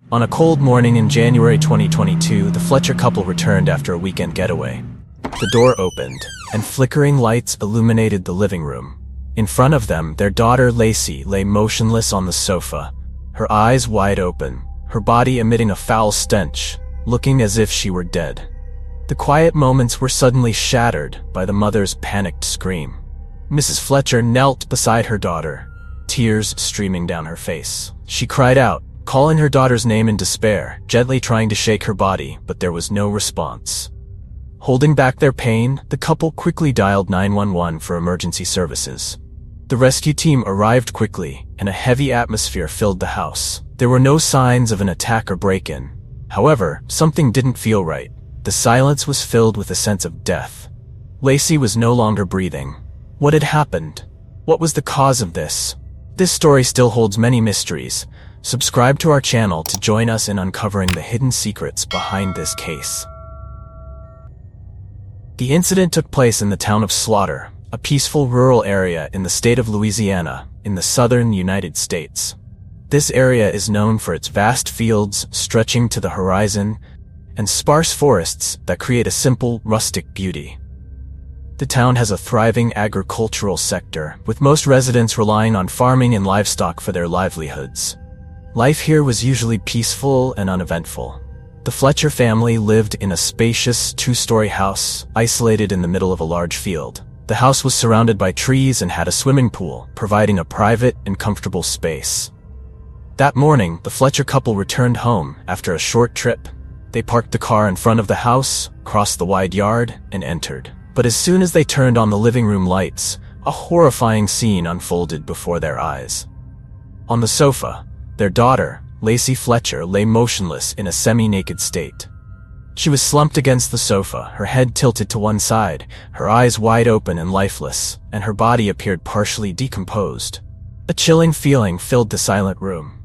On a cold morning in January 2022, the Fletcher couple returned after a weekend getaway. The door opened, and flickering lights illuminated the living room. In front of them, their daughter Lacey lay motionless on the sofa, her eyes wide open, her body emitting a foul stench, looking as if she were dead. The quiet moments were suddenly shattered by the mother's panicked scream. Mrs. Fletcher knelt beside her daughter, tears streaming down her face. She cried out, calling her daughter's name in despair, gently trying to shake her body, but there was no response. Holding back their pain, the couple quickly dialed 911 for emergency services. The rescue team arrived quickly, and a heavy atmosphere filled the house. There were no signs of an attack or break-in. However, something didn't feel right. The silence was filled with a sense of death. Lacey was no longer breathing. What had happened? What was the cause of this? This story still holds many mysteries. Subscribe to our channel to join us in uncovering the hidden secrets behind this case. The incident took place in the town of Slaughter, a peaceful rural area in the state of Louisiana, in the southern United States. This area is known for its vast fields stretching to the horizon and sparse forests that create a simple, rustic beauty. The town has a thriving agricultural sector, with most residents relying on farming and livestock for their livelihoods. Life here was usually peaceful and uneventful. The Fletcher family lived in a spacious two-story house, isolated in the middle of a large field. The house was surrounded by trees and had a swimming pool, providing a private and comfortable space. That morning, the Fletcher couple returned home after a short trip. They parked the car in front of the house, crossed the wide yard, and entered. But as soon as they turned on the living room lights, a horrifying scene unfolded before their eyes. On the sofa, their daughter, Lacey Fletcher, lay motionless in a semi-naked state. She was slumped against the sofa, her head tilted to one side, her eyes wide open and lifeless, and her body appeared partially decomposed. A chilling feeling filled the silent room.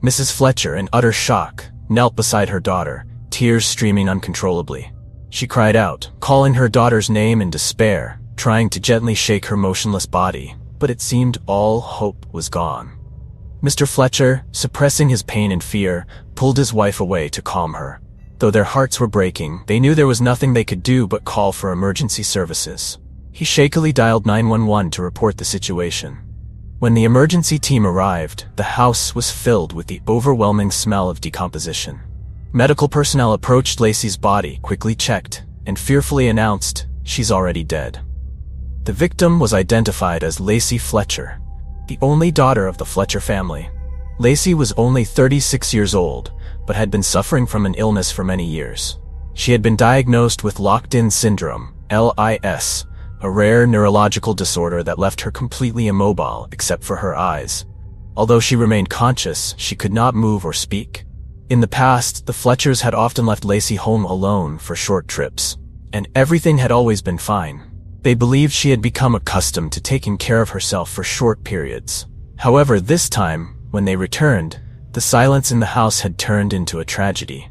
Mrs. Fletcher, in utter shock, knelt beside her daughter, tears streaming uncontrollably. She cried out, calling her daughter's name in despair, trying to gently shake her motionless body, but it seemed all hope was gone. Mr. Fletcher, suppressing his pain and fear, pulled his wife away to calm her. Though their hearts were breaking, they knew there was nothing they could do but call for emergency services. He shakily dialed 911 to report the situation. When the emergency team arrived, the house was filled with the overwhelming smell of decomposition. Medical personnel approached Lacey's body, quickly checked, and fearfully announced, "She's already dead." The victim was identified as Lacey Fletcher, the only daughter of the Fletcher family. Lacey was only 36 years old, but had been suffering from an illness for many years. She had been diagnosed with locked-in syndrome, LIS, a rare neurological disorder that left her completely immobile except for her eyes. Although she remained conscious, she could not move or speak. In the past, the Fletchers had often left Lacey home alone for short trips, and everything had always been fine. They believed she had become accustomed to taking care of herself for short periods. However, this time, when they returned, the silence in the house had turned into a tragedy.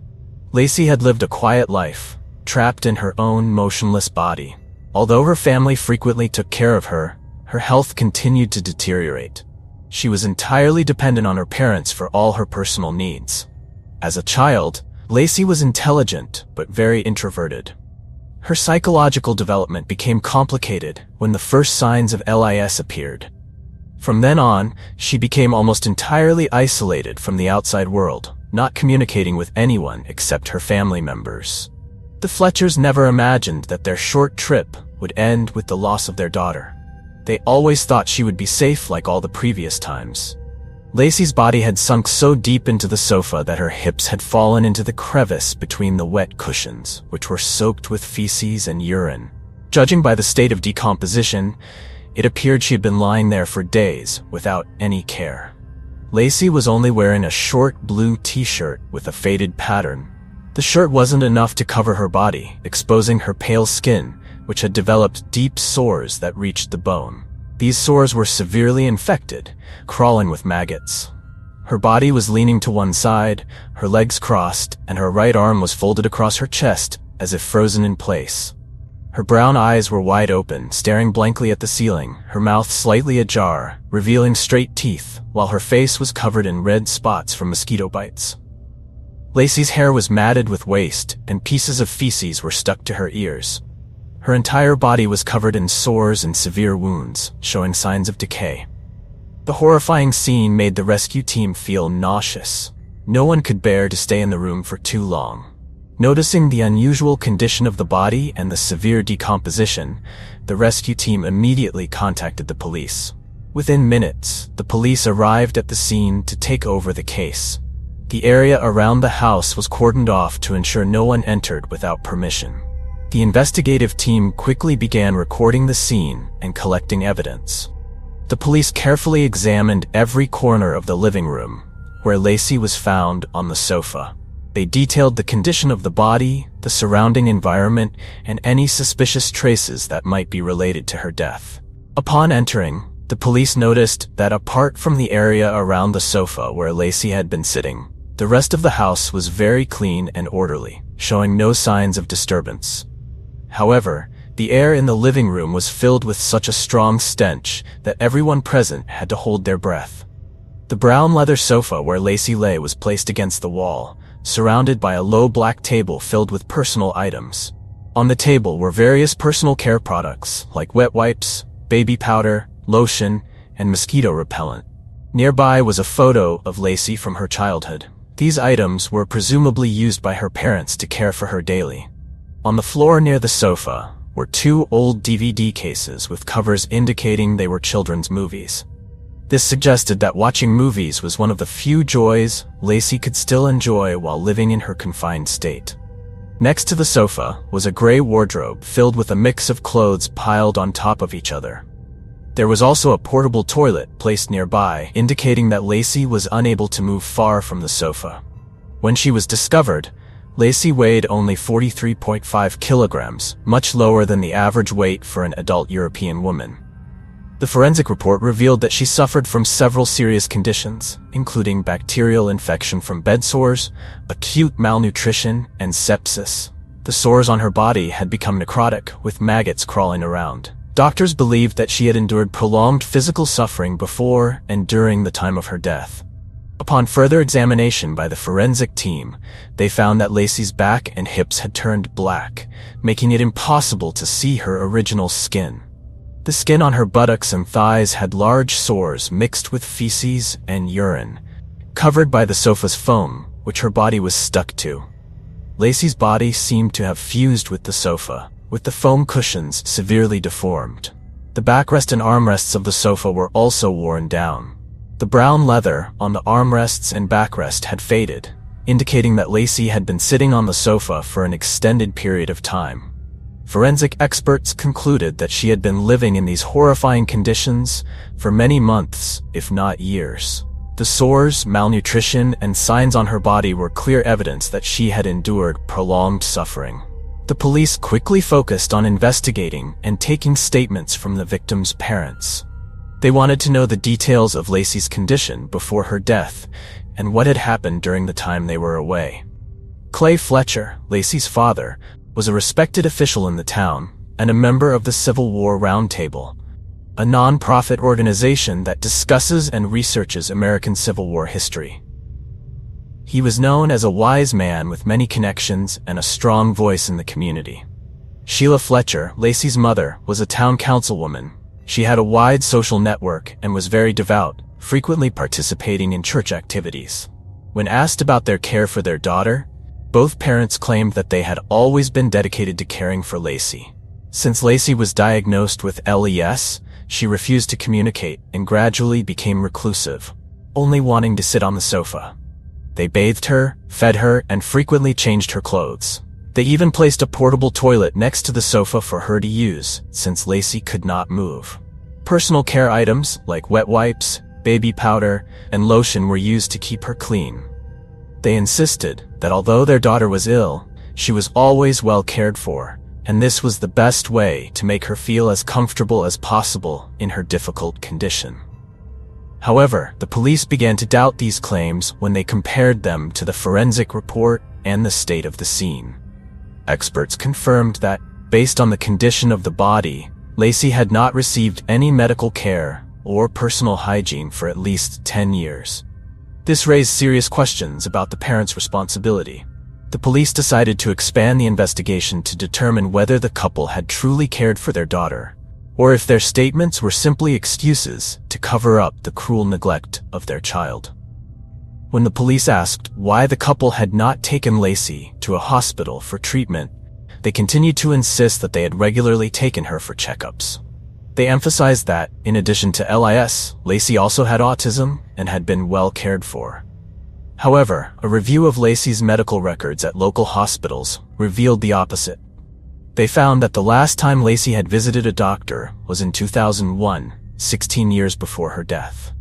Lacey had lived a quiet life, trapped in her own motionless body. Although her family frequently took care of her, her health continued to deteriorate. She was entirely dependent on her parents for all her personal needs. As a child, Lacey was intelligent but very introverted. Her psychological development became complicated when the first signs of LIS appeared. From then on, she became almost entirely isolated from the outside world, not communicating with anyone except her family members. The Fletchers never imagined that their short trip would end with the loss of their daughter. They always thought she would be safe like all the previous times. Lacey's body had sunk so deep into the sofa that her hips had fallen into the crevice between the wet cushions, which were soaked with feces and urine. Judging by the state of decomposition, it appeared she had been lying there for days without any care. Lacey was only wearing a short blue t-shirt with a faded pattern. The shirt wasn't enough to cover her body, exposing her pale skin, which had developed deep sores that reached the bone. These sores were severely infected, crawling with maggots. Her body was leaning to one side, her legs crossed, and her right arm was folded across her chest as if frozen in place. Her brown eyes were wide open, staring blankly at the ceiling, her mouth slightly ajar, revealing straight teeth, while her face was covered in red spots from mosquito bites. Lacey's hair was matted with waste, and pieces of feces were stuck to her ears. Her entire body was covered in sores and severe wounds, showing signs of decay. The horrifying scene made the rescue team feel nauseous. No one could bear to stay in the room for too long. Noticing the unusual condition of the body and the severe decomposition, the rescue team immediately contacted the police. Within minutes, the police arrived at the scene to take over the case. The area around the house was cordoned off to ensure no one entered without permission. The investigative team quickly began recording the scene and collecting evidence. The police carefully examined every corner of the living room, where Lacey was found on the sofa. They detailed the condition of the body, the surrounding environment, and any suspicious traces that might be related to her death. Upon entering, the police noticed that apart from the area around the sofa where Lacey had been sitting, the rest of the house was very clean and orderly, showing no signs of disturbance. However, the air in the living room was filled with such a strong stench that everyone present had to hold their breath. The brown leather sofa where Lacey lay was placed against the wall, surrounded by a low black table filled with personal items. On the table were various personal care products like wet wipes, baby powder, lotion, and mosquito repellent. Nearby was a photo of Lacey from her childhood. These items were presumably used by her parents to care for her daily. On the floor near the sofa were 2 old DVD cases with covers indicating they were children's movies. This suggested that watching movies was one of the few joys Lacey could still enjoy while living in her confined state. Next to the sofa was a gray wardrobe filled with a mix of clothes piled on top of each other. There was also a portable toilet placed nearby, indicating that Lacey was unable to move far from the sofa. When she was discovered, Lacey weighed only 43.5 kilograms, much lower than the average weight for an adult European woman. The forensic report revealed that she suffered from several serious conditions, including bacterial infection from bed sores, acute malnutrition, and sepsis. The sores on her body had become necrotic, with maggots crawling around. Doctors believed that she had endured prolonged physical suffering before and during the time of her death. Upon further examination by the forensic team, they found that Lacey's back and hips had turned black, making it impossible to see her original skin. The skin on her buttocks and thighs had large sores mixed with feces and urine, covered by the sofa's foam, which her body was stuck to. Lacey's body seemed to have fused with the sofa, with the foam cushions severely deformed. The backrest and armrests of the sofa were also worn down. The brown leather on the armrests and backrest had faded, indicating that Lacey had been sitting on the sofa for an extended period of time. Forensic experts concluded that she had been living in these horrifying conditions for many months, if not years. The sores, malnutrition, and signs on her body were clear evidence that she had endured prolonged suffering. The police quickly focused on investigating and taking statements from the victim's parents. They wanted to know the details of Lacey's condition before her death and what had happened during the time they were away. Clay Fletcher, Lacey's father, was a respected official in the town and a member of the Civil War Roundtable, a non-profit organization that discusses and researches American Civil War history. He was known as a wise man with many connections and a strong voice in the community. Sheila Fletcher, Lacey's mother, was a town councilwoman. She had a wide social network and was very devout, frequently participating in church activities. When asked about their care for their daughter, both parents claimed that they had always been dedicated to caring for Lacey. Since Lacey was diagnosed with LES, she refused to communicate and gradually became reclusive, only wanting to sit on the sofa. They bathed her, fed her, and frequently changed her clothes. They even placed a portable toilet next to the sofa for her to use, since Lacey could not move. Personal care items like wet wipes, baby powder, and lotion were used to keep her clean. They insisted that although their daughter was ill, she was always well cared for, and this was the best way to make her feel as comfortable as possible in her difficult condition. However, the police began to doubt these claims when they compared them to the forensic report and the state of the scene. Experts confirmed that, based on the condition of the body, Lacey had not received any medical care or personal hygiene for at least 10 years. This raised serious questions about the parents' responsibility. The police decided to expand the investigation to determine whether the couple had truly cared for their daughter, or if their statements were simply excuses to cover up the cruel neglect of their child. When the police asked why the couple had not taken Lacey to a hospital for treatment, they continued to insist that they had regularly taken her for checkups. They emphasized that, in addition to LIS, Lacey also had autism and had been well cared for. However, a review of Lacey's medical records at local hospitals revealed the opposite. They found that the last time Lacey had visited a doctor was in 2001, 16 years before her death.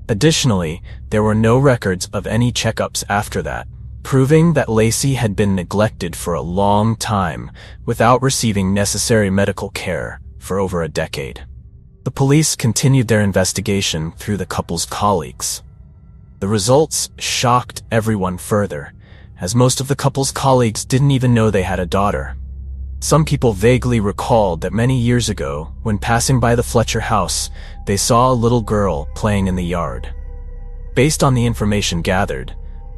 Additionally, there were no records of any checkups after that, proving that Lacey had been neglected for a long time without receiving necessary medical care for over a decade. The police continued their investigation through the couple's colleagues. The results shocked everyone further, as most of the couple's colleagues didn't even know they had a daughter. Some people vaguely recalled that many years ago, when passing by the Fletcher house, they saw a little girl playing in the yard. Based on the information gathered,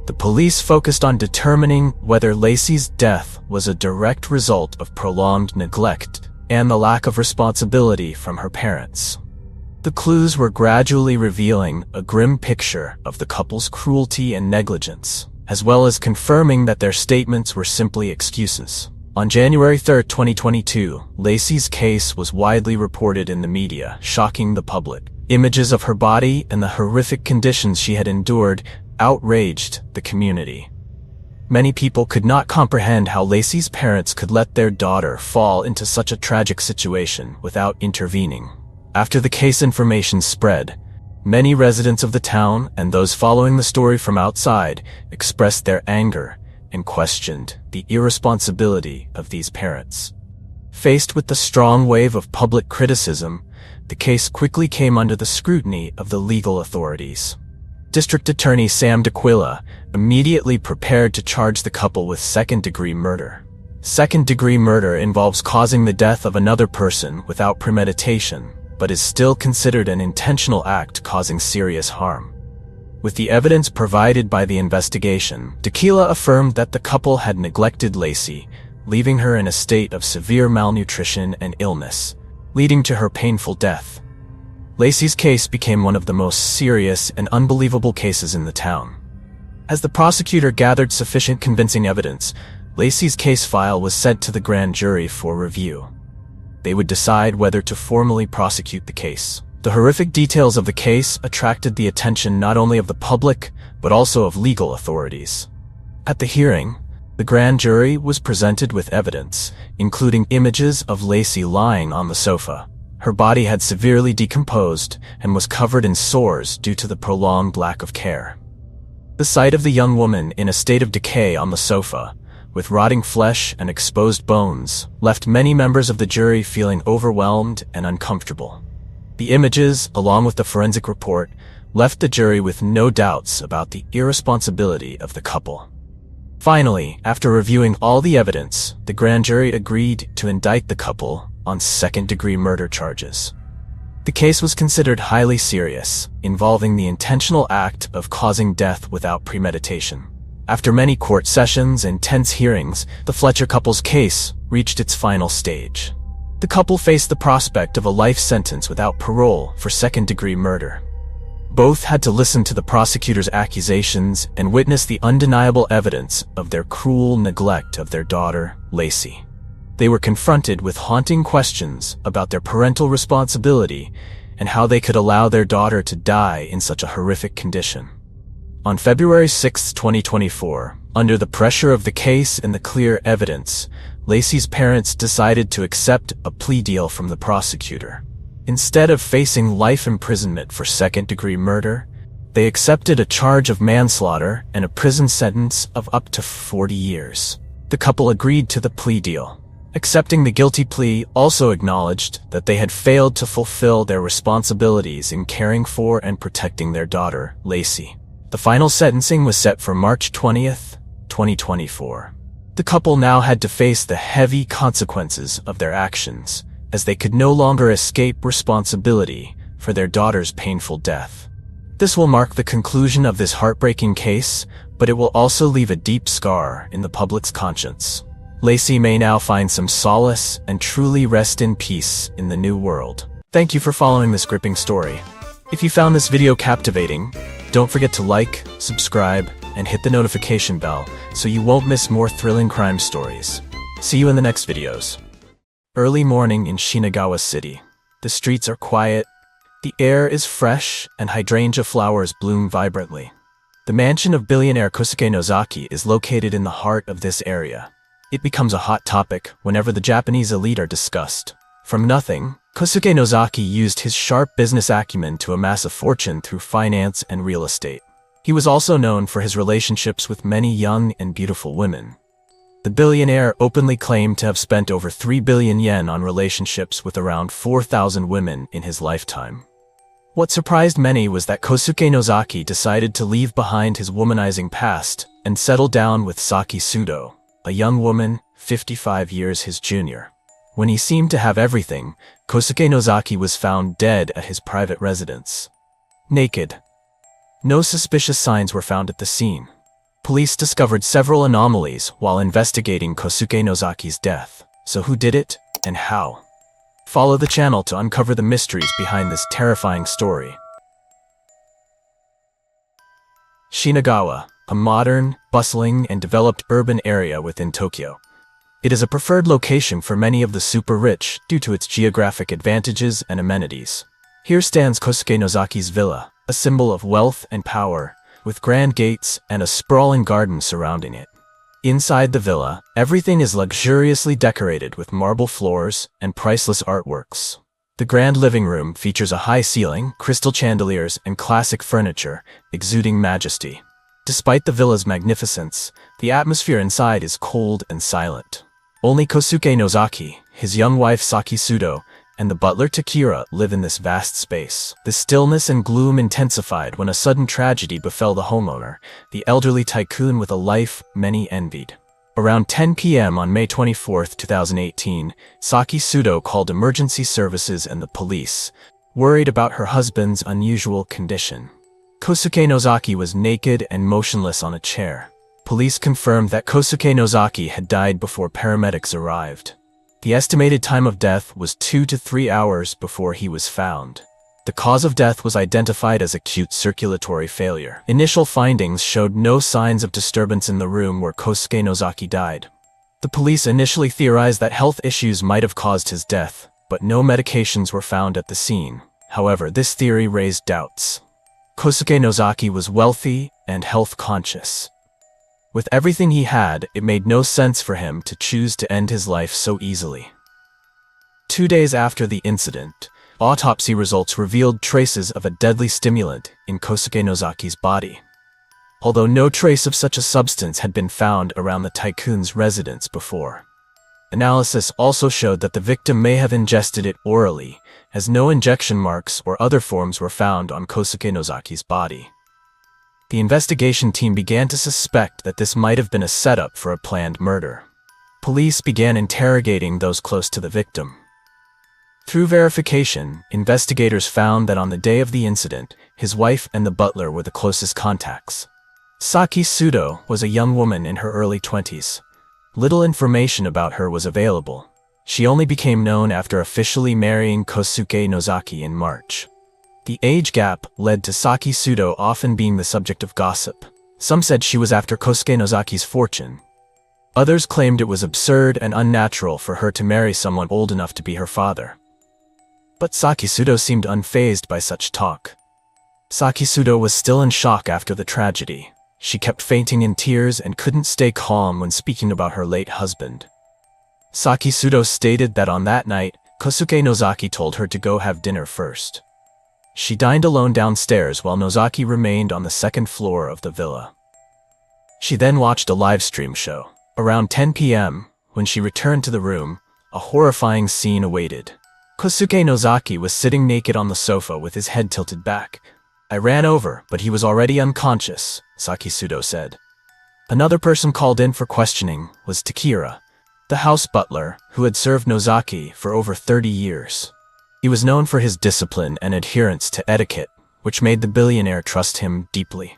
the police focused on determining whether Lacey's death was a direct result of prolonged neglect and the lack of responsibility from her parents. The clues were gradually revealing a grim picture of the couple's cruelty and negligence, as well as confirming that their statements were simply excuses. On January 3, 2022, Lacey's case was widely reported in the media, shocking the public. Images of her body and the horrific conditions she had endured outraged the community. Many people could not comprehend how Lacey's parents could let their daughter fall into such a tragic situation without intervening. After the case information spread, many residents of the town and those following the story from outside expressed their anger and questioned the irresponsibility of these parents. Faced with the strong wave of public criticism, the case quickly came under the scrutiny of the legal authorities. District Attorney Sam D'Aquila immediately prepared to charge the couple with second-degree murder. Second-degree murder involves causing the death of another person without premeditation, but is still considered an intentional act causing serious harm. With the evidence provided by the investigation, D'Aquila affirmed that the couple had neglected Lacey, leaving her in a state of severe malnutrition and illness, leading to her painful death. Lacey's case became one of the most serious and unbelievable cases in the town. As the prosecutor gathered sufficient convincing evidence, Lacey's case file was sent to the grand jury for review. They would decide whether to formally prosecute the case. The horrific details of the case attracted the attention not only of the public, but also of legal authorities. At the hearing, the grand jury was presented with evidence, including images of Lacey lying on the sofa. Her body had severely decomposed and was covered in sores due to the prolonged lack of care. The sight of the young woman in a state of decay on the sofa, with rotting flesh and exposed bones, left many members of the jury feeling overwhelmed and uncomfortable. The images, along with the forensic report, left the jury with no doubts about the irresponsibility of the couple. Finally, after reviewing all the evidence, the grand jury agreed to indict the couple on second-degree murder charges. The case was considered highly serious, involving the intentional act of causing death without premeditation. After many court sessions and tense hearings, the Fletcher couple's case reached its final stage. The couple faced the prospect of a life sentence without parole for second-degree murder. Both had to listen to the prosecutor's accusations and witness the undeniable evidence of their cruel neglect of their daughter, Lacey. They were confronted with haunting questions about their parental responsibility and how they could allow their daughter to die in such a horrific condition. On February 6, 2024, under the pressure of the case and the clear evidence, Lacey's parents decided to accept a plea deal from the prosecutor. Instead of facing life imprisonment for second-degree murder, they accepted a charge of manslaughter and a prison sentence of up to 40 years. The couple agreed to the plea deal. Accepting the guilty plea also acknowledged that they had failed to fulfill their responsibilities in caring for and protecting their daughter, Lacey. The final sentencing was set for March 20th, 2024. The couple now had to face the heavy consequences of their actions, as they could no longer escape responsibility for their daughter's painful death. This will mark the conclusion of this heartbreaking case, but it will also leave a deep scar in the public's conscience. Lacey may now find some solace and truly rest in peace in the new world. Thank you for following this gripping story. If you found this video captivating, don't forget to like, subscribe, and hit the notification bell so you won't miss more thrilling crime stories. See you in the next videos. Early morning in Shinagawa City. The streets are quiet, the air is fresh, and hydrangea flowers bloom vibrantly. The mansion of billionaire Kosuke Nozaki is located in the heart of this area. It becomes a hot topic whenever the Japanese elite are discussed. From nothing, Kosuke Nozaki used his sharp business acumen to amass a fortune through finance and real estate. He was also known for his relationships with many young and beautiful women. The billionaire openly claimed to have spent over 3 billion yen on relationships with around 4,000 women in his lifetime. What surprised many was that Kosuke Nozaki decided to leave behind his womanizing past and settle down with Saki Sudo, a young woman 55 years his junior. When he seemed to have everything, Kosuke Nozaki was found dead at his private residence. Naked. No suspicious signs were found at the scene. Police discovered several anomalies while investigating Kosuke Nozaki's death. So who did it, and how? Follow the channel to uncover the mysteries behind this terrifying story. Shinagawa, a modern, bustling, and developed urban area within Tokyo. It is a preferred location for many of the super-rich due to its geographic advantages and amenities. Here stands Kosuke Nozaki's villa, a symbol of wealth and power, with grand gates and a sprawling garden surrounding it. Inside the villa, everything is luxuriously decorated with marble floors and priceless artworks. The grand living room features a high ceiling, crystal chandeliers, and classic furniture, exuding majesty. Despite the villa's magnificence, the atmosphere inside is cold and silent. Only Kosuke Nozaki, his young wife Saki Sudo, and the butler Takira live in this vast space. The stillness and gloom intensified when a sudden tragedy befell the homeowner, the elderly tycoon with a life many envied. Around 10 p.m. on May 24, 2018, Saki Sudo called emergency services and the police, worried about her husband's unusual condition. Kosuke Nozaki was naked and motionless on a chair. Police confirmed that Kosuke Nozaki had died before paramedics arrived. The estimated time of death was 2 to 3 hours before he was found. The cause of death was identified as acute circulatory failure. Initial findings showed no signs of disturbance in the room where Kosuke Nozaki died. The police initially theorized that health issues might have caused his death, but no medications were found at the scene. However, this theory raised doubts. Kosuke Nozaki was wealthy and health-conscious. With everything he had, it made no sense for him to choose to end his life so easily. 2 days after the incident, autopsy results revealed traces of a deadly stimulant in Kosuke Nozaki's body. Although no trace of such a substance had been found around the tycoon's residence before. Analysis also showed that the victim may have ingested it orally, as no injection marks or other forms were found on Kosuke Nozaki's body. The investigation team began to suspect that this might have been a setup for a planned murder. Police began interrogating those close to the victim. Through verification, investigators found that on the day of the incident, his wife and the butler were the closest contacts. Saki Sudo was a young woman in her early 20s. Little information about her was available. She only became known after officially marrying Kosuke Nozaki in March. The age gap led to Saki Sudo often being the subject of gossip. Some said she was after Kosuke Nozaki's fortune. Others claimed it was absurd and unnatural for her to marry someone old enough to be her father. But Saki Sudo seemed unfazed by such talk. Saki Sudo was still in shock after the tragedy. She kept fainting in tears and couldn't stay calm when speaking about her late husband. Saki Sudo stated that on that night, Kosuke Nozaki told her to go have dinner first. She dined alone downstairs while Nozaki remained on the second floor of the villa. She then watched a live stream show. Around 10 p.m., when she returned to the room, a horrifying scene awaited. Kosuke Nozaki was sitting naked on the sofa with his head tilted back. "I ran over, but he was already unconscious," Saki Sudo said. Another person called in for questioning was Takira, the house butler who had served Nozaki for over 30 years. He was known for his discipline and adherence to etiquette, which made the billionaire trust him deeply.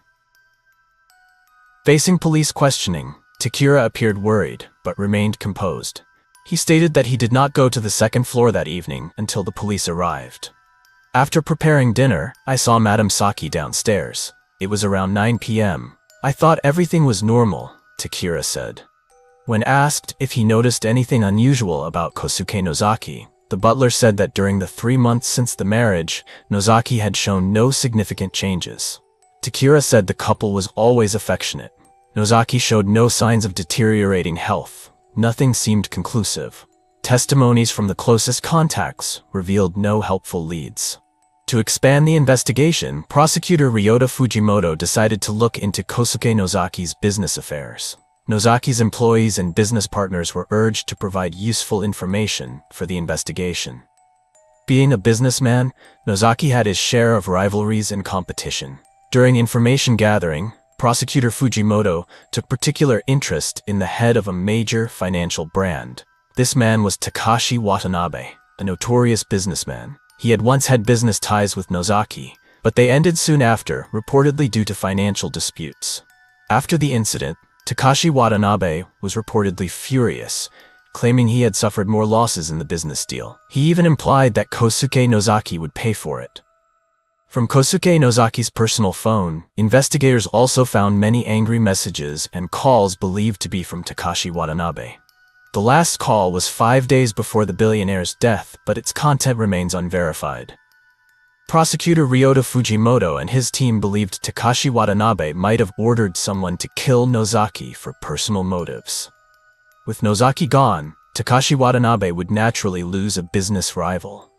Facing police questioning, Takira appeared worried, but remained composed. He stated that he did not go to the second floor that evening until the police arrived. After preparing dinner, I saw Madame Saki downstairs. It was around 9 p.m. I thought everything was normal, Takira said. When asked if he noticed anything unusual about Kosuke Nozaki, the butler said that during the 3 months since the marriage, Nozaki had shown no significant changes. Takira said the couple was always affectionate. Nozaki showed no signs of deteriorating health. Nothing seemed conclusive. Testimonies from the closest contacts revealed no helpful leads. To expand the investigation, prosecutor Ryota Fujimoto decided to look into Kosuke Nozaki's business affairs. Nozaki's employees and business partners were urged to provide useful information for the investigation. Being a businessman, Nozaki had his share of rivalries and competition. During information gathering, prosecutor Fujimoto took particular interest in the head of a major financial brand. This man was Takashi Watanabe, a notorious businessman. He had once had business ties with Nozaki, but they ended soon after, reportedly due to financial disputes. After the incident, Takashi Watanabe was reportedly furious, claiming he had suffered more losses in the business deal. He even implied that Kosuke Nozaki would pay for it. From Kosuke Nozaki's personal phone, investigators also found many angry messages and calls believed to be from Takashi Watanabe. The last call was 5 days before the billionaire's death, but its content remains unverified. Prosecutor Ryota Fujimoto and his team believed Takashi Watanabe might have ordered someone to kill Nozaki for personal motives. With Nozaki gone, Takashi Watanabe would naturally lose a business rival.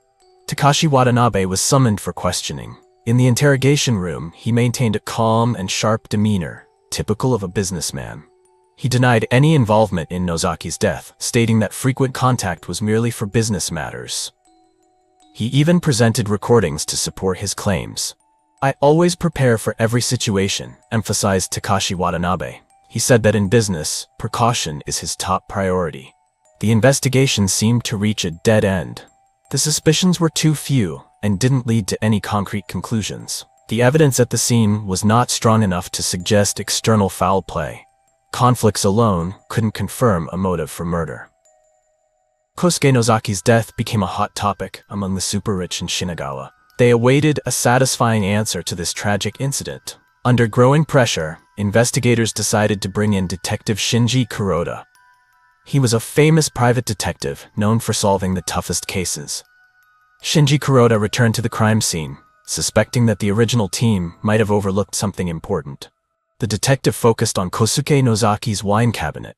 Takashi Watanabe was summoned for questioning. In the interrogation room, he maintained a calm and sharp demeanor, typical of a businessman. He denied any involvement in Nozaki's death, stating that frequent contact was merely for business matters. He even presented recordings to support his claims. "I always prepare for every situation," emphasized Takashi Watanabe. He said that in business, precaution is his top priority. The investigation seemed to reach a dead end. The suspicions were too few and didn't lead to any concrete conclusions. The evidence at the scene was not strong enough to suggest external foul play. Conflicts alone couldn't confirm a motive for murder. Kosuke Nozaki's death became a hot topic among the super-rich in Shinagawa. They awaited a satisfying answer to this tragic incident. Under growing pressure, investigators decided to bring in Detective Shinji Kuroda. He was a famous private detective known for solving the toughest cases. Shinji Kuroda returned to the crime scene, suspecting that the original team might have overlooked something important. The detective focused on Kosuke Nozaki's wine cabinet.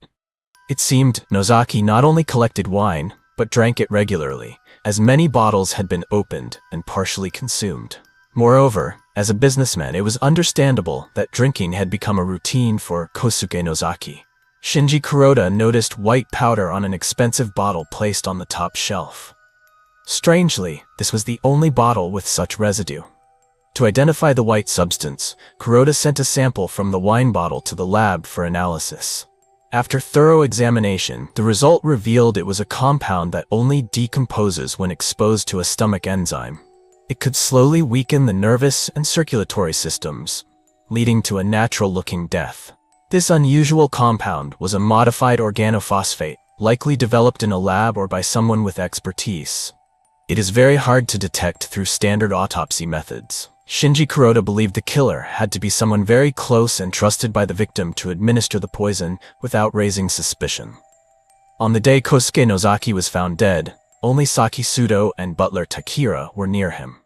It seemed Nozaki not only collected wine, but drank it regularly, as many bottles had been opened and partially consumed. Moreover, as a businessman, it was understandable that drinking had become a routine for Kosuke Nozaki. Shinji Kuroda noticed white powder on an expensive bottle placed on the top shelf. Strangely, this was the only bottle with such residue. To identify the white substance, Kuroda sent a sample from the wine bottle to the lab for analysis. After thorough examination, the result revealed it was a compound that only decomposes when exposed to a stomach enzyme. It could slowly weaken the nervous and circulatory systems, leading to a natural-looking death. This unusual compound was a modified organophosphate, likely developed in a lab or by someone with expertise. It is very hard to detect through standard autopsy methods. Shinji Kuroda believed the killer had to be someone very close and trusted by the victim to administer the poison without raising suspicion. On the day Kosuke Nozaki was found dead, only Saki Sudo and butler Takira were near him.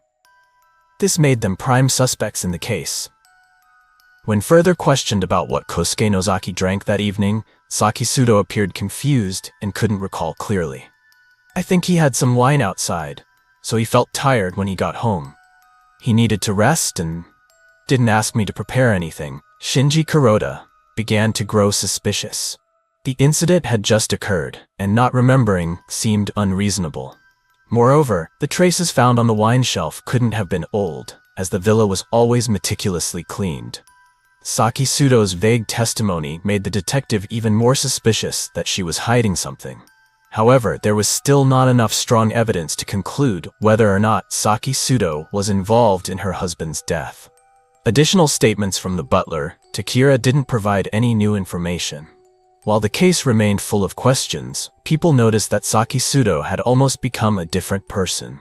This made them prime suspects in the case. When further questioned about what Kosuke Nozaki drank that evening, Saki Sudo appeared confused and couldn't recall clearly. "I think he had some wine outside, so he felt tired when he got home. He needed to rest and didn't ask me to prepare anything." Shinji Kuroda began to grow suspicious. The incident had just occurred, and not remembering seemed unreasonable. Moreover, the traces found on the wine shelf couldn't have been old, as the villa was always meticulously cleaned. Saki Sudo's vague testimony made the detective even more suspicious that she was hiding something. However, there was still not enough strong evidence to conclude whether or not Saki Sudo was involved in her husband's death. Additional statements from the butler, Takira, didn't provide any new information. While the case remained full of questions, people noticed that Saki Sudo had almost become a different person.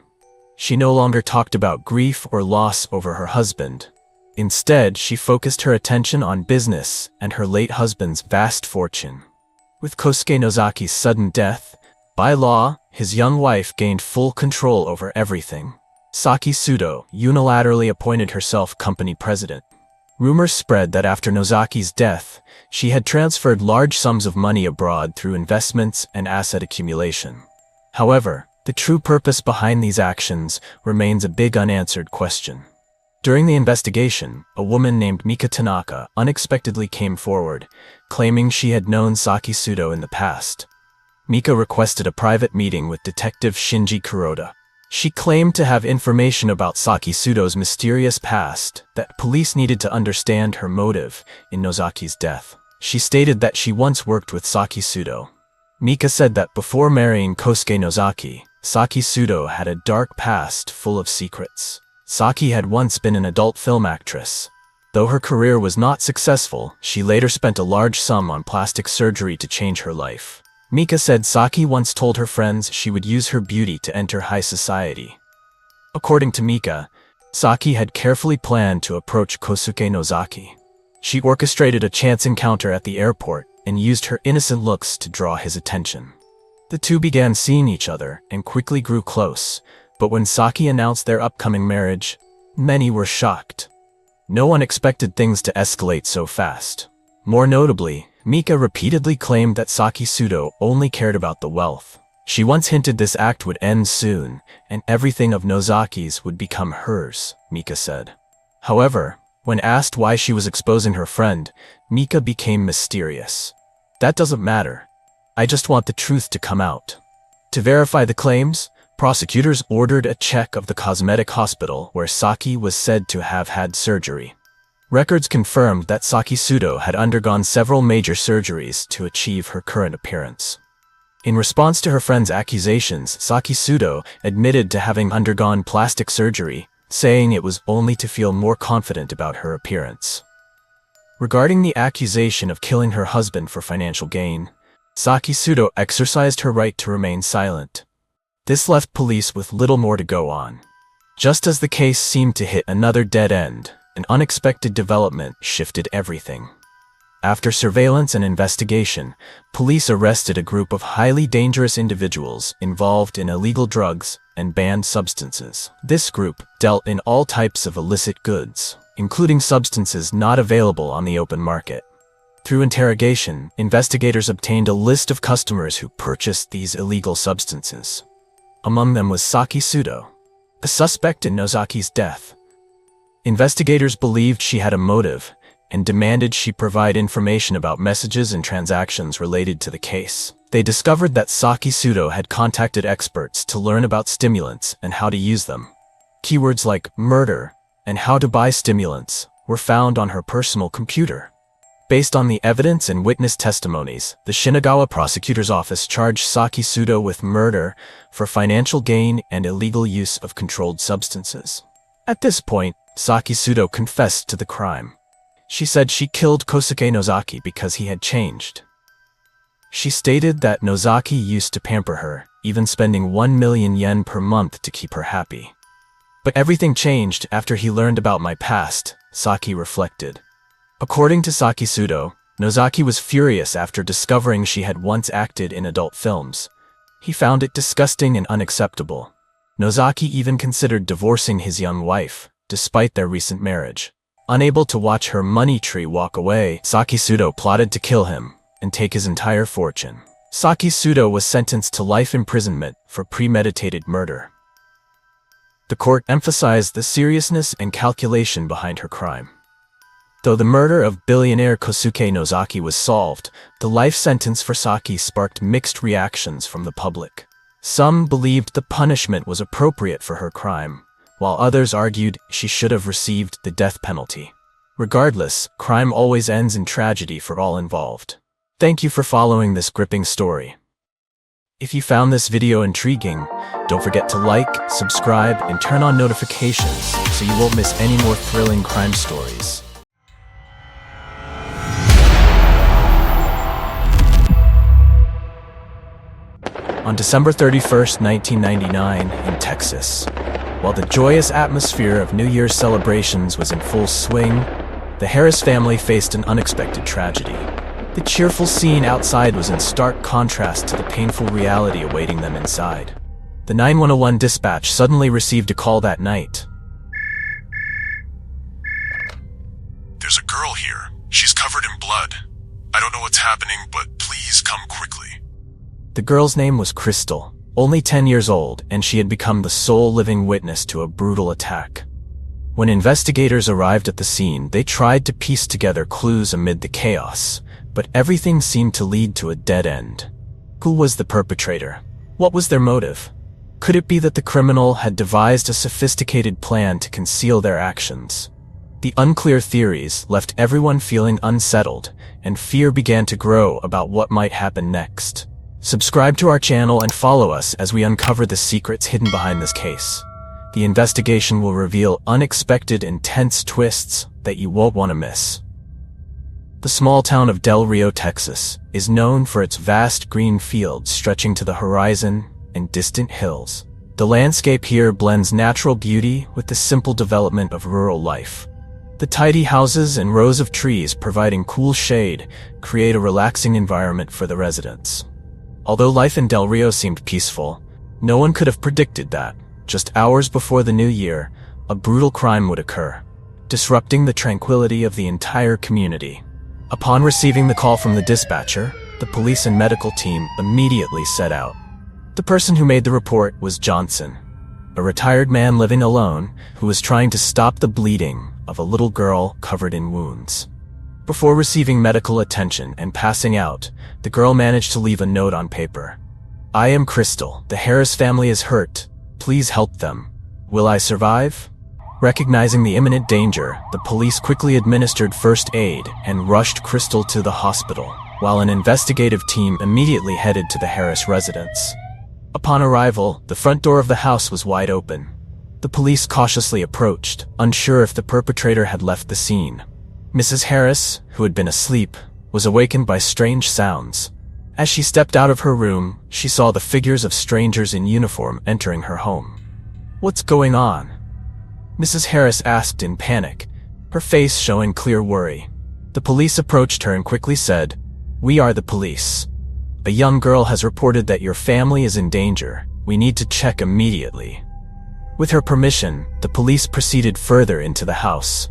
She no longer talked about grief or loss over her husband. Instead, she focused her attention on business and her late husband's vast fortune. With Kosuke Nozaki's sudden death, by law, his young wife gained full control over everything. Saki Sudo unilaterally appointed herself company president. Rumors spread that after Nozaki's death, she had transferred large sums of money abroad through investments and asset accumulation. However, the true purpose behind these actions remains a big unanswered question. During the investigation, a woman named Mika Tanaka unexpectedly came forward, claiming she had known Saki Sudo in the past. Mika requested a private meeting with Detective Shinji Kuroda. She claimed to have information about Saki Sudo's mysterious past, that police needed to understand her motive in Nozaki's death. She stated that she once worked with Saki Sudo. Mika said that before marrying Kosuke Nozaki, Saki Sudo had a dark past full of secrets. Saki had once been an adult film actress. Though her career was not successful, she later spent a large sum on plastic surgery to change her life. Mika said Saki once told her friends she would use her beauty to enter high society. According to Mika, Saki had carefully planned to approach Kosuke Nozaki. She orchestrated a chance encounter at the airport and used her innocent looks to draw his attention. The two began seeing each other and quickly grew close, but when Saki announced their upcoming marriage, many were shocked. No one expected things to escalate so fast. More notably, Mika repeatedly claimed that Saki Sudo only cared about the wealth. She once hinted this act would end soon, and everything of Nozaki's would become hers, Mika said. However, when asked why she was exposing her friend, Mika became mysterious. "That doesn't matter. I just want the truth to come out." To verify the claims, prosecutors ordered a check of the cosmetic hospital where Saki was said to have had surgery. Records confirmed that Saki Sudo had undergone several major surgeries to achieve her current appearance. In response to her friend's accusations, Saki Sudo admitted to having undergone plastic surgery, saying it was only to feel more confident about her appearance. Regarding the accusation of killing her husband for financial gain, Saki Sudo exercised her right to remain silent. This left police with little more to go on. Just as the case seemed to hit another dead end, an unexpected development shifted everything. After surveillance and investigation, police arrested a group of highly dangerous individuals involved in illegal drugs and banned substances. This group dealt in all types of illicit goods, including substances not available on the open market. Through interrogation, investigators obtained a list of customers who purchased these illegal substances. Among them was Saki Sudo, a suspect in Nozaki's death. Investigators believed she had a motive and demanded she provide information about messages and transactions related to the case. They discovered that Saki Sudo had contacted experts to learn about stimulants and how to use them. Keywords like murder and how to buy stimulants were found on her personal computer. Based on the evidence and witness testimonies, the Shinagawa prosecutor's office charged Saki Sudo with murder for financial gain and illegal use of controlled substances. At this point, Saki Sudo confessed to the crime. She said she killed Kosuke Nozaki because he had changed. She stated that Nozaki used to pamper her, even spending 1 million yen per month to keep her happy. But everything changed after he learned about my past, Saki reflected. According to Saki Sudo, Nozaki was furious after discovering she had once acted in adult films. He found it disgusting and unacceptable. Nozaki even considered divorcing his young wife, despite their recent marriage. Unable to watch her money tree walk away, Saki Sudo plotted to kill him and take his entire fortune. Saki Sudo was sentenced to life imprisonment for premeditated murder. The court emphasized the seriousness and calculation behind her crime. Though the murder of billionaire Kosuke Nozaki was solved, the life sentence for Saki sparked mixed reactions from the public. Some believed the punishment was appropriate for her crime, while others argued she should have received the death penalty. Regardless, crime always ends in tragedy for all involved. Thank you for following this gripping story. If you found this video intriguing, don't forget to like, subscribe, and turn on notifications so you won't miss any more thrilling crime stories. On December 31st, 1999, in Texas, while the joyous atmosphere of New Year's celebrations was in full swing, the Harris family faced an unexpected tragedy. The cheerful scene outside was in stark contrast to the painful reality awaiting them inside. The 911 dispatch suddenly received a call that night. "There's a girl here. She's covered in blood. I don't know what's happening, but please come quickly." The girl's name was Crystal, only 10 years old, and she had become the sole living witness to a brutal attack. When investigators arrived at the scene, they tried to piece together clues amid the chaos, but everything seemed to lead to a dead end. Who was the perpetrator? What was their motive? Could it be that the criminal had devised a sophisticated plan to conceal their actions? The unclear theories left everyone feeling unsettled, and fear began to grow about what might happen next. Subscribe to our channel and follow us as we uncover the secrets hidden behind this case. The investigation will reveal unexpected, intense twists that you won't want to miss. The small town of Del Rio, Texas, is known for its vast green fields stretching to the horizon and distant hills. The landscape here blends natural beauty with the simple development of rural life. The tidy houses and rows of trees providing cool shade create a relaxing environment for the residents. Although life in Del Rio seemed peaceful, no one could have predicted that, just hours before the new year, a brutal crime would occur, disrupting the tranquility of the entire community. Upon receiving the call from the dispatcher, the police and medical team immediately set out. The person who made the report was Johnson, a retired man living alone who was trying to stop the bleeding of a little girl covered in wounds. Before receiving medical attention and passing out, the girl managed to leave a note on paper. "I am Crystal. The Harris family is hurt. Please help them. Will I survive?" Recognizing the imminent danger, the police quickly administered first aid and rushed Crystal to the hospital, while an investigative team immediately headed to the Harris residence. Upon arrival, the front door of the house was wide open. The police cautiously approached, unsure if the perpetrator had left the scene. Mrs. Harris, who had been asleep, was awakened by strange sounds. As she stepped out of her room, she saw the figures of strangers in uniform entering her home. "What's going on?" Mrs. Harris asked in panic, her face showing clear worry. The police approached her and quickly said, "We are the police. A young girl has reported that your family is in danger. We need to check immediately." With her permission, the police proceeded further into the house.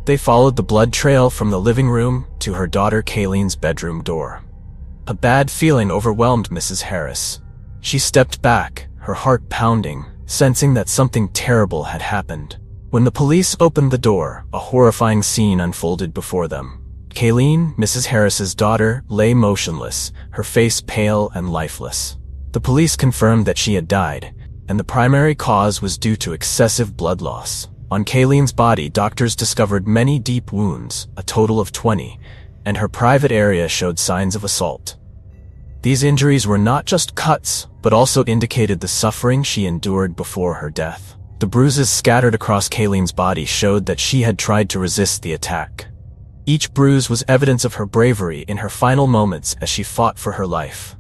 They followed the blood trail from the living room to her daughter Kayleen's bedroom door. A bad feeling overwhelmed Mrs. Harris. She stepped back, her heart pounding, sensing that something terrible had happened. When the police opened the door, a horrifying scene unfolded before them. Kayleen, Mrs. Harris's daughter, lay motionless, her face pale and lifeless. The police confirmed that she had died, and the primary cause was due to excessive blood loss. On Kayleen's body, doctors discovered many deep wounds, a total of 20, and her private area showed signs of assault. These injuries were not just cuts, but also indicated the suffering she endured before her death. The bruises scattered across Kayleen's body showed that she had tried to resist the attack. Each bruise was evidence of her bravery in her final moments as she fought for her life.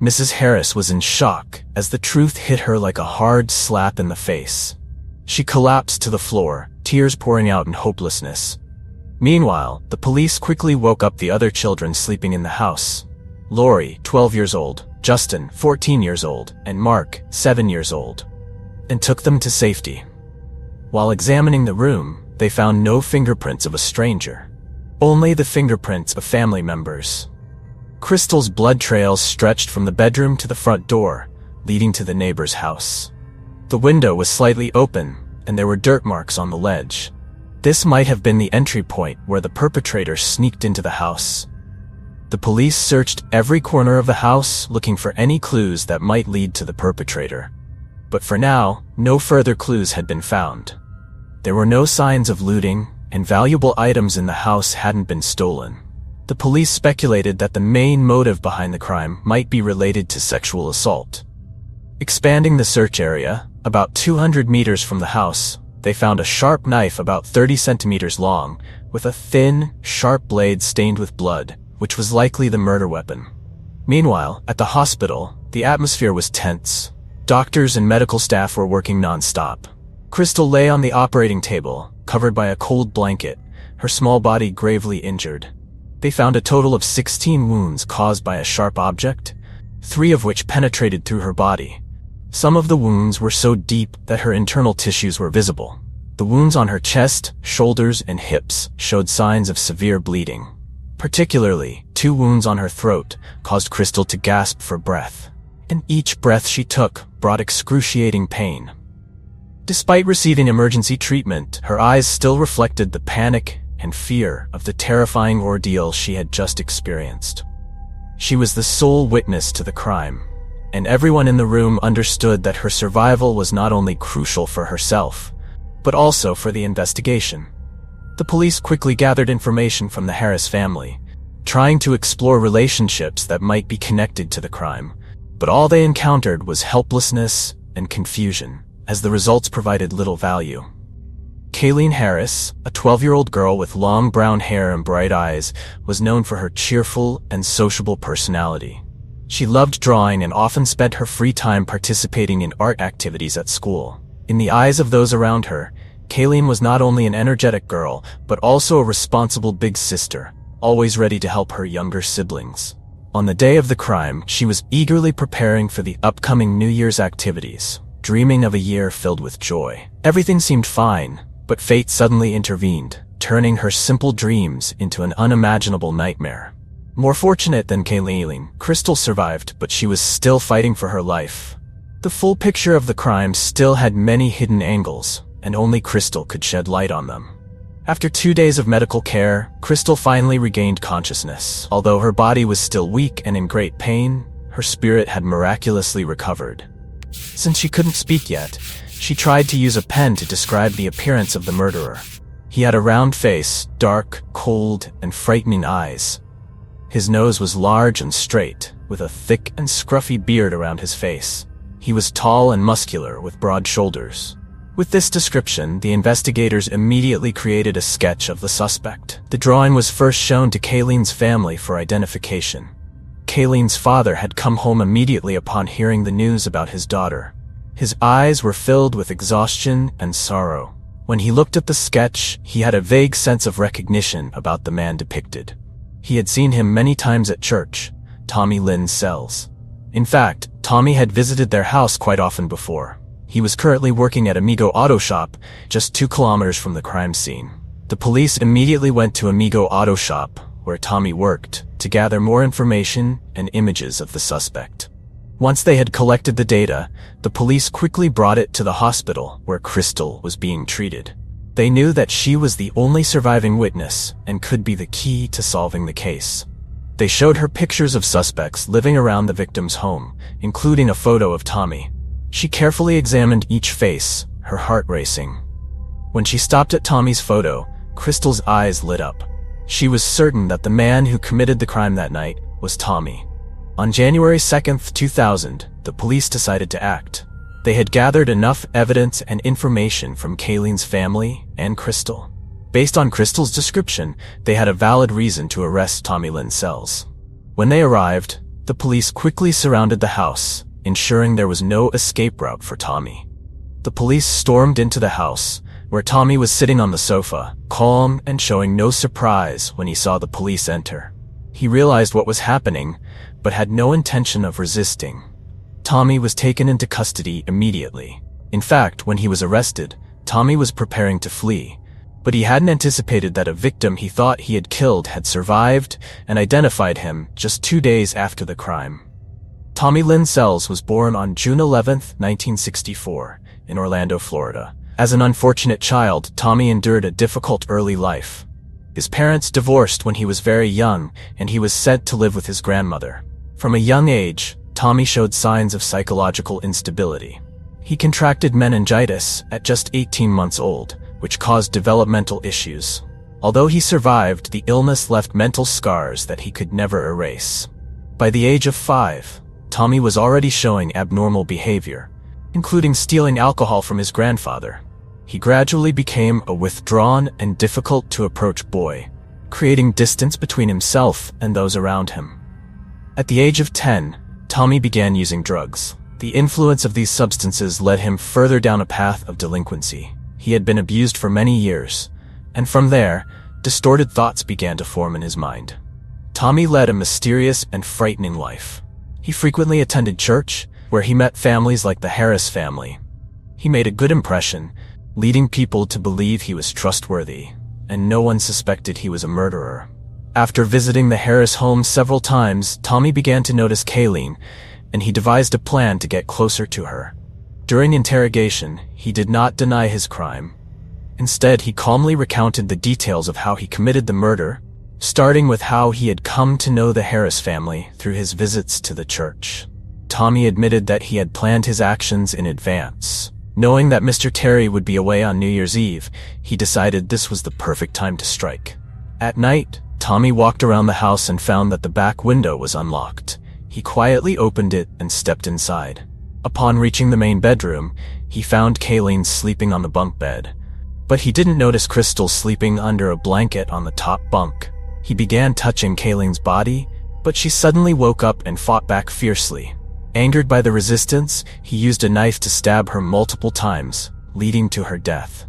Mrs. Harris was in shock as the truth hit her like a hard slap in the face. She collapsed to the floor, tears pouring out in hopelessness. Meanwhile, the police quickly woke up the other children sleeping in the house. Lori, 12 years old, Justin, 14 years old, and Mark, 7 years old, and took them to safety. While examining the room, they found no fingerprints of a stranger, only the fingerprints of family members. Crystal's blood trails stretched from the bedroom to the front door, leading to the neighbor's house. The window was slightly open, and there were dirt marks on the ledge. This might have been the entry point where the perpetrator sneaked into the house. The police searched every corner of the house looking for any clues that might lead to the perpetrator. But for now, no further clues had been found. There were no signs of looting, and valuable items in the house hadn't been stolen. The police speculated that the main motive behind the crime might be related to sexual assault. Expanding the search area, about 200 meters from the house, they found a sharp knife about 30 centimeters long, with a thin, sharp blade stained with blood, which was likely the murder weapon. Meanwhile, at the hospital, the atmosphere was tense. Doctors and medical staff were working non-stop. Crystal lay on the operating table, covered by a cold blanket, her small body gravely injured. They found a total of 16 wounds caused by a sharp object, 3 of which penetrated through her body. Some of the wounds were so deep that her internal tissues were visible. The wounds on her chest, shoulders, and hips showed signs of severe bleeding. Particularly, 2 wounds on her throat caused Crystal to gasp for breath, and each breath she took brought excruciating pain. Despite receiving emergency treatment, her eyes still reflected the panic and fear of the terrifying ordeal she had just experienced. She was the sole witness to the crime, and everyone in the room understood that her survival was not only crucial for herself, but also for the investigation. The police quickly gathered information from the Harris family, trying to explore relationships that might be connected to the crime, but all they encountered was helplessness and confusion, as the results provided little value. Kayleen Harris, a 12-year-old girl with long brown hair and bright eyes, was known for her cheerful and sociable personality. She loved drawing and often spent her free time participating in art activities at school. In the eyes of those around her, Kayleen was not only an energetic girl, but also a responsible big sister, always ready to help her younger siblings. On the day of the crime, she was eagerly preparing for the upcoming New Year's activities, dreaming of a year filled with joy. Everything seemed fine, but fate suddenly intervened, turning her simple dreams into an unimaginable nightmare. More fortunate than Kayleen, Crystal survived, but she was still fighting for her life. The full picture of the crime still had many hidden angles, and only Crystal could shed light on them. After 2 days of medical care, Crystal finally regained consciousness. Although her body was still weak and in great pain, her spirit had miraculously recovered. Since she couldn't speak yet, she tried to use a pen to describe the appearance of the murderer. He had a round face, dark, cold, and frightening eyes. His nose was large and straight, with a thick and scruffy beard around his face. He was tall and muscular, with broad shoulders. With this description, the investigators immediately created a sketch of the suspect. The drawing was first shown to Kayleen's family for identification. Kayleen's father had come home immediately upon hearing the news about his daughter. His eyes were filled with exhaustion and sorrow. When he looked at the sketch, he had a vague sense of recognition about the man depicted. He had seen him many times at church, Tommy Lynn Sells. In fact, Tommy had visited their house quite often before. He was currently working at Amigo Auto Shop, just 2 kilometers from the crime scene. The police immediately went to Amigo Auto Shop, where Tommy worked, to gather more information and images of the suspect. Once they had collected the data, the police quickly brought it to the hospital where Crystal was being treated. They knew that she was the only surviving witness and could be the key to solving the case. They showed her pictures of suspects living around the victim's home, including a photo of Tommy. She carefully examined each face, her heart racing. When she stopped at Tommy's photo, Crystal's eyes lit up. She was certain that the man who committed the crime that night was Tommy. On January 2nd, 2000, the police decided to act. They had gathered enough evidence and information from Kayleen's family and Crystal. Based on Crystal's description, they had a valid reason to arrest Tommy Lynn Sells. When they arrived, the police quickly surrounded the house, ensuring there was no escape route for Tommy. The police stormed into the house, where Tommy was sitting on the sofa, calm and showing no surprise when he saw the police enter. He realized what was happening, but had no intention of resisting. Tommy was taken into custody immediately. In fact, when he was arrested, Tommy was preparing to flee, but he hadn't anticipated that a victim he thought he had killed had survived and identified him just 2 days after the crime. Tommy Lynn Sells was born on June 11, 1964, in Orlando, Florida. As an unfortunate child, Tommy endured a difficult early life. His parents divorced when he was very young, and he was sent to live with his grandmother. From a young age, Tommy showed signs of psychological instability. He contracted meningitis at just 18 months old, which caused developmental issues. Although he survived, the illness left mental scars that he could never erase. By the age of 5, Tommy was already showing abnormal behavior, including stealing alcohol from his grandfather. He gradually became a withdrawn and difficult-to-approach boy, creating distance between himself and those around him. At the age of 10, Tommy began using drugs. The influence of these substances led him further down a path of delinquency. He had been abused for many years, and from there, distorted thoughts began to form in his mind. Tommy led a mysterious and frightening life. He frequently attended church, where he met families like the Harris family. He made a good impression, leading people to believe he was trustworthy, and no one suspected he was a murderer. After visiting the Harris home several times, Tommy began to notice Kayleen, and he devised a plan to get closer to her. During interrogation, he did not deny his crime. Instead, he calmly recounted the details of how he committed the murder, starting with how he had come to know the Harris family through his visits to the church. Tommy admitted that he had planned his actions in advance. Knowing that Mr. Terry would be away on New Year's Eve, he decided this was the perfect time to strike. At night, Tommy walked around the house and found that the back window was unlocked. He quietly opened it and stepped inside. Upon reaching the main bedroom, he found Kayleen sleeping on the bunk bed. But he didn't notice Crystal sleeping under a blanket on the top bunk. He began touching Kayleen's body, but she suddenly woke up and fought back fiercely. Angered by the resistance, he used a knife to stab her multiple times, leading to her death.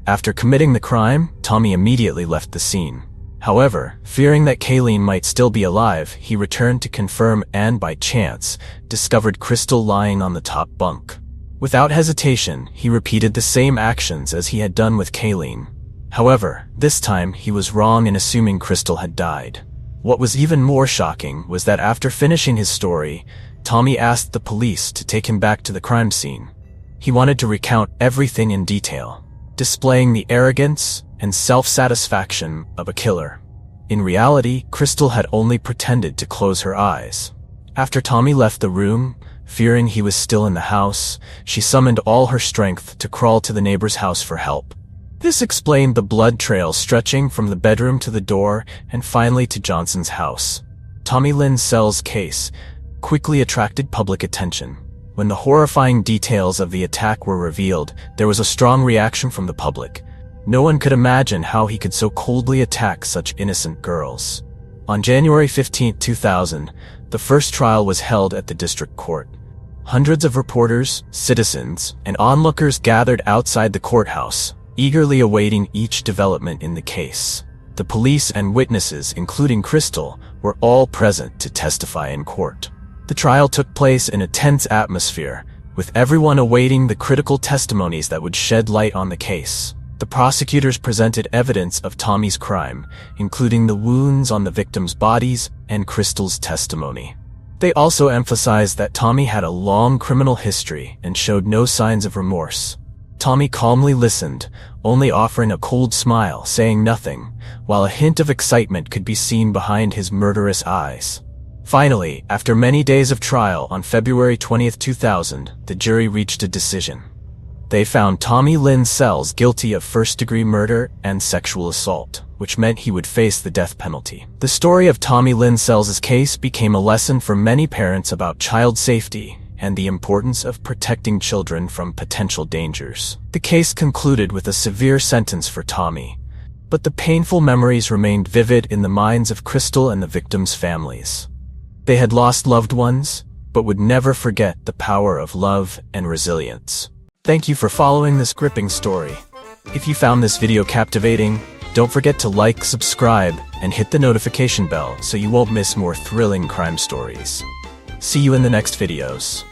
After committing the crime, Tommy immediately left the scene. However, fearing that Kayleen might still be alive, he returned to confirm and, by chance, discovered Crystal lying on the top bunk. Without hesitation, he repeated the same actions as he had done with Kayleen. However, this time he was wrong in assuming Crystal had died. What was even more shocking was that after finishing his story, Tommy asked the police to take him back to the crime scene. He wanted to recount everything in detail, displaying the arrogance and self-satisfaction of a killer. In reality, Crystal had only pretended to close her eyes. After Tommy left the room, fearing he was still in the house, she summoned all her strength to crawl to the neighbor's house for help. This explained the blood trail stretching from the bedroom to the door and finally to Johnson's house. Tommy Lynn Sells' case quickly attracted public attention. When the horrifying details of the attack were revealed, there was a strong reaction from the public. No one could imagine how he could so coldly attack such innocent girls. On January 15, 2000, the first trial was held at the district court. Hundreds of reporters, citizens, and onlookers gathered outside the courthouse, eagerly awaiting each development in the case. The police and witnesses, including Crystal, were all present to testify in court. The trial took place in a tense atmosphere, with everyone awaiting the critical testimonies that would shed light on the case. The prosecutors presented evidence of Tommy's crime, including the wounds on the victims' bodies and Crystal's testimony. They also emphasized that Tommy had a long criminal history and showed no signs of remorse. Tommy calmly listened, only offering a cold smile, saying nothing, while a hint of excitement could be seen behind his murderous eyes. Finally, after many days of trial on February 20, 2000, the jury reached a decision. They found Tommy Lynn Sells guilty of first-degree murder and sexual assault, which meant he would face the death penalty. The story of Tommy Lynn Sells' case became a lesson for many parents about child safety and the importance of protecting children from potential dangers. The case concluded with a severe sentence for Tommy, but the painful memories remained vivid in the minds of Crystal and the victims' families. They had lost loved ones, but would never forget the power of love and resilience. Thank you for following this gripping story. If you found this video captivating, don't forget to like, subscribe, and hit the notification bell so you won't miss more thrilling crime stories. See you in the next videos.